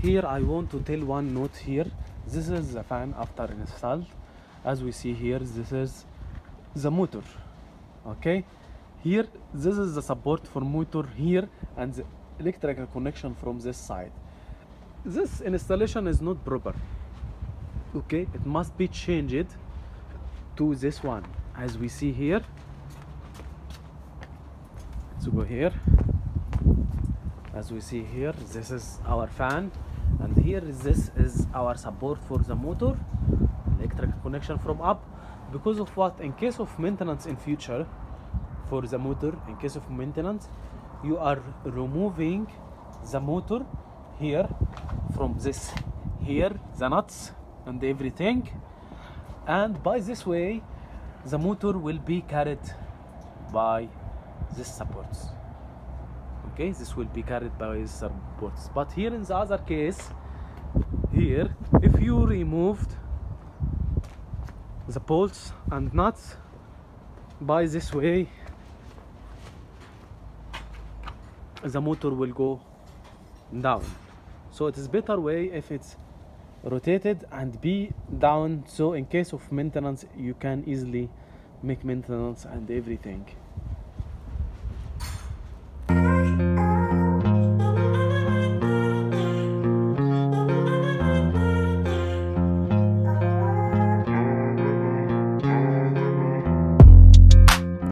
here I want to tell one note here. This is the fan after installed. As we see here, this is the motor. Okay, here this is the support for motor here and the electrical connection from this side. This installation is not proper. Okay, it must be changed to this one. As we see here, let's go here. As we see here, this is our fan, and here this is our support for the motor, electrical connection from up. Because of what? In case of maintenance in future for the motor, in case of maintenance, you are removing the motor here from this here, the nuts and everything, and by this way the motor will be carried by this supports. Okay, this will be carried by these supports. But here in the other case, here if you removed the bolts and nuts by this way, the motor will go down. So it is better way if it's rotated and be down, so in case of maintenance you can easily make maintenance and everything.